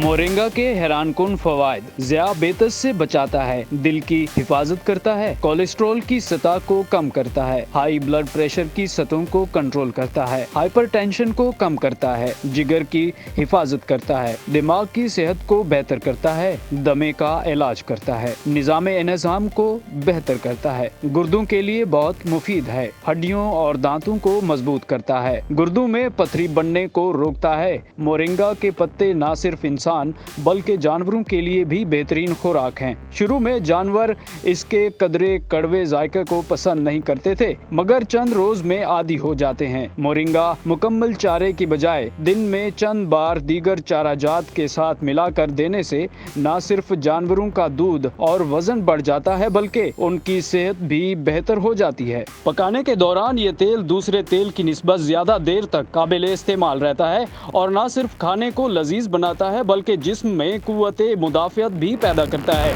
Moringa के हैरान कुन फवायद। ज़ियाबेतस से बचाता है, दिल की हिफाजत करता है, कोलेस्ट्रॉल की सतह को कम करता है, हाई ब्लड प्रेशर की सतहों को कंट्रोल करता है, हाइपरटेंशन को कम करता है, जिगर की हिफाजत करता है, दिमाग की सेहत को बेहतर करता है, दमे का इलाज करता है, निज़ाम एनज़ाम को बेहतर करता है, गुर्दों के लिए बहुत मुफीद है, हड्डियों और दांतों को मजबूत करता है, गुर्दों में पथरी बनने को रोकता है। मोरिंगा के पत्ते न सिर्फ इंसान बल्कि जानवरों के लिए भी बेहतरीन खुराक हैं। शुरू में जानवर इसके कदरे कड़वे जायके को पसंद नहीं करते थे, मगर चंद रोज में आदी हो जाते हैं। मोरिंगा मुकम्मल चारे की बजाय दिन में चंद बार दीगर चाराजात के साथ मिलाकर देने से न सिर्फ जानवरों का दूध और वजन बढ़ जाता है, बल्कि उनकी सेहत भी बेहतर हो जाती है। पकाने के दौरान ये तेल दूसरे तेल की निस्बत ज्यादा देर तक काबिल इस्तेमाल रहता है और न सिर्फ खाने को लजीज बनाता है बल्कि जिस्म में कुव्वते मुदाफ़ियत भी पैदा करता है।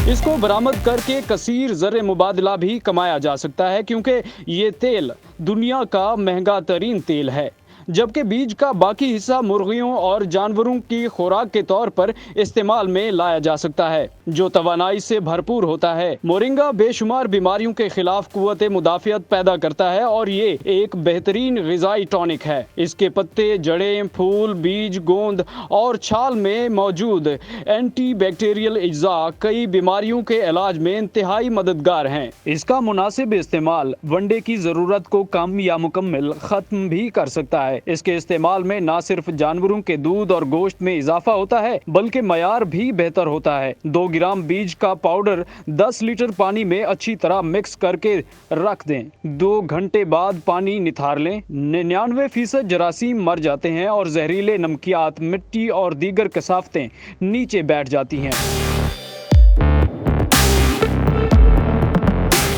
इसको बरामद करके कसीर ज़र मुबादला भी कमाया जा सकता है, क्योंकि ये तेल दुनिया का महंगा तरीन तेल है, जबकि बीज का बाकी हिस्सा मुर्गियों और जानवरों की खुराक के तौर पर इस्तेमाल में लाया जा सकता है, जो तवानाई से भरपूर होता है। मोरिंगा बेशुमार बीमारियों के खिलाफ कुव्वत मुदाफ़ियत पैदा करता है और ये एक बेहतरीन ग़िज़ाई टॉनिक है। इसके पत्ते, जड़ें, फूल, बीज, गोंद और छाल में मौजूद एंटी बैक्टीरियल अज्जा कई बीमारियों के इलाज में इंतहाई मददगार हैं। इसका मुनासिब इस्तेमाल वनडे की ज़रूरत को कम या मुकम्मल ख़त्म भी कर सकता है। इसके इस्तेमाल में न सिर्फ जानवरों के दूध और गोश्त में इजाफा होता है, बल्कि मयार भी बेहतर होता है। 2 ग्राम बीज का पाउडर 10 लीटर पानी में अच्छी तरह मिक्स करके रख दें। 2 घंटे बाद पानी निथार लें। 99% जरासीम मर जाते हैं और जहरीले नमकियात, मिट्टी और दीगर कसाफतें नीचे बैठ जाती हैं।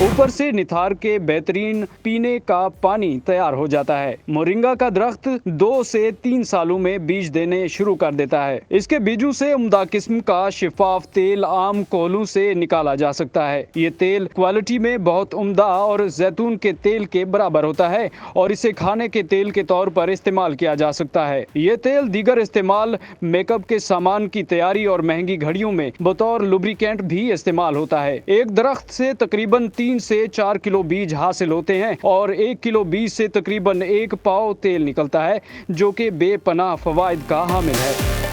ऊपर से निथार के बेहतरीन पीने का पानी तैयार हो जाता है। मोरिंगा का दरख्त 2 से 3 सालों में बीज देने शुरू कर देता है। इसके बीजों से उम्दा किस्म का शिफाफ तेल आम कोहलों से निकाला जा सकता है। ये तेल क्वालिटी में बहुत उम्दा और जैतून के तेल के बराबर होता है और इसे खाने के तेल के तौर पर इस्तेमाल किया जा सकता है। ये तेल दीगर इस्तेमाल, मेकअप के सामान की तैयारी और महंगी घड़ियों में बतौर लुब्रिकेंट भी इस्तेमाल होता है। एक दरख्त से तकरीबन 3 से 4 किलो बीज हासिल होते हैं और 1 किलो बीज से तकरीबन 1 पाव तेल निकलता है, जो कि बेपनाह फवाइद का हामिल है।